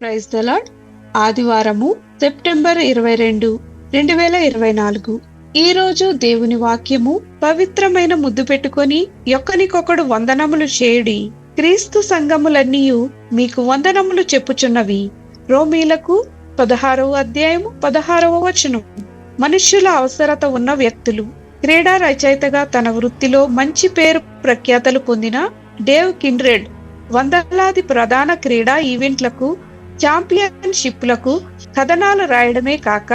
Praise the Lord. ఆదివారము September 22, 2024. ఈ రోజు దేవుని వాక్యము, పవిత్రమైన ముద్దు పెట్టుకొని ఒకనికొకడు వందనములు చేయుడి, క్రీస్తు సంఘములన్నీయు మీకు వందనములు చెప్పుచున్నవి. రోమీలకు 16వ అధ్యాయము 16వ వచనం. మనుష్యుల అవసరత ఉన్న వ్యక్తులు. క్రీడా రచయితగా తన వృత్తిలో మంచి పేరు ప్రఖ్యాతలు పొందిన డేవ్ కిండ్రెడ్ వందలాది ప్రధాన క్రీడా ఈవెంట్లకు, ఛాంపియన్షిప్లకు కథనాలు రాయడమే కాక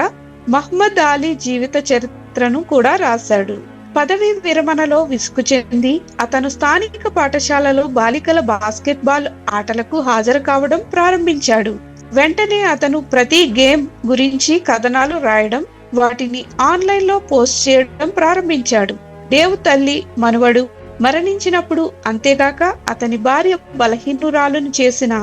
మహ్మద్ అలీ జీవిత చరిత్రను కూడా రాశాడు. పదవీ విరమణలో విసుగు చెంది అతను స్థానిక పాఠశాలలో బాలికల బాస్కెట్బాల్ ఆటలకు హాజరు కావడం ప్రారంభించాడు. వెంటనే అతను ప్రతి గేమ్ గురించి కథనాలు రాయడం, వాటిని ఆన్లైన్లో పోస్ట్ చేయడం ప్రారంభించాడు. డేవ్ తల్లి, మనువడు మరణించినప్పుడు, అంతేగాక అతని భార్య బలహీనురాలను చేసిన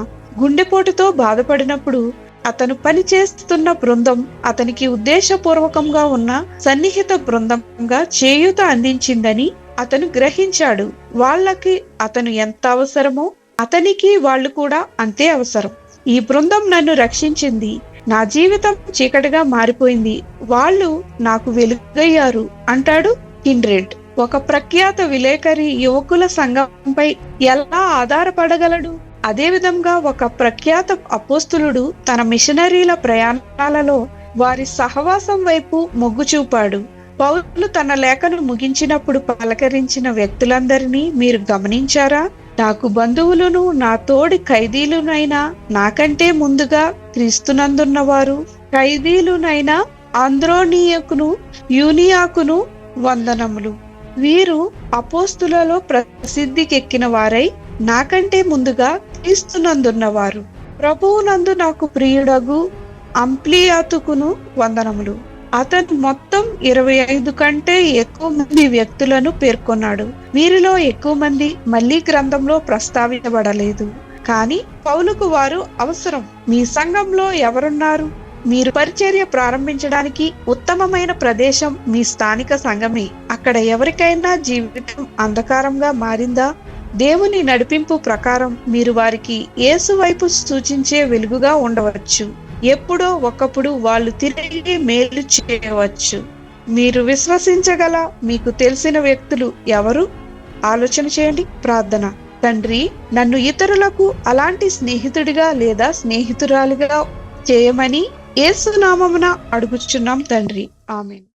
గుండెపోటుతో బాధపడినప్పుడు అతను పనిచేస్తున్న బృందం అతనికి ఉద్దేశపూర్వకంగా ఉన్న సన్నిహిత బృందంగా చేయూత అందించిందని అతను గ్రహించాడు. వాళ్ళకి అతను ఎంత అవసరమో అతనికి వాళ్ళు కూడా అంతే అవసరం. ఈ బృందం నన్ను రక్షించింది, నా జీవితం చీకటిగా మారిపోయింది, వాళ్ళు నాకు వెలుగయ్యారు అంటాడు కిండ్రెడ్. ఒక ప్రఖ్యాత విలేకరి యువకుల సంఘంపై ఎలా ఆధారపడగలడు? అదేవిధంగా ఒక ప్రఖ్యాత అపోస్తులుడు తన మిషనరీల ప్రయాణాలలో వారి సహవాసం వైపు మొగ్గు చూపాడు. పౌలు తన లేఖను ముగించినప్పుడు పలకరించిన వ్యక్తులందరినీ మీరు గమనించారా? నాకు బంధువులను, నా తోడి ఖైదీలునైనా, నాకంటే ముందుగా క్రీస్తునందున్నవారు ఖైదీలునైనా ఆంద్రోనీయకును యూనియాకును వందనములు. వీరు అపోస్తులలో ప్రసిద్ధికెక్కిన వారై నాకంటే ముందుగా క్రీస్తునందున్నవారు. ప్రభువునందు నాకు ప్రియుడగు అంప్లియాతుకును వందనములు. అతను మొత్తం 25 కంటే ఎక్కువ మంది వ్యక్తులను పేర్కొన్నాడు. వీరిలో ఎక్కువ మంది మళ్లీ గ్రంథంలో ప్రస్తావించబడలేదు, కానీ పౌలుకు వారు అవసరం. మీ సంఘంలో ఎవరున్నారు? మీరు పరిచర్య ప్రారంభించడానికి ఉత్తమమైన ప్రదేశం మీ స్థానిక సంఘమే. అక్కడ ఎవరికైనా జీవితం అంధకారంగా మారిందా? దేవుని నడిపింపు ప్రకారం మీరు వారికి యేసు వైపు సూచించే వెలుగుగా ఉండవచ్చు. ఎప్పుడో ఒకప్పుడు వాళ్ళు తిరిగి మేలు చేయవచ్చు. మీరు విశ్వసించగల మీకు తెలిసిన వ్యక్తులు ఎవరు? ఆలోచన చేయండి. ప్రార్థన. తండ్రి, నన్ను ఇతరులకు అలాంటి స్నేహితుడిగా లేదా స్నేహితురాలిగా చేయమని యేసు నామమున అడుగుచున్నాం తండ్రి. ఆమేన్.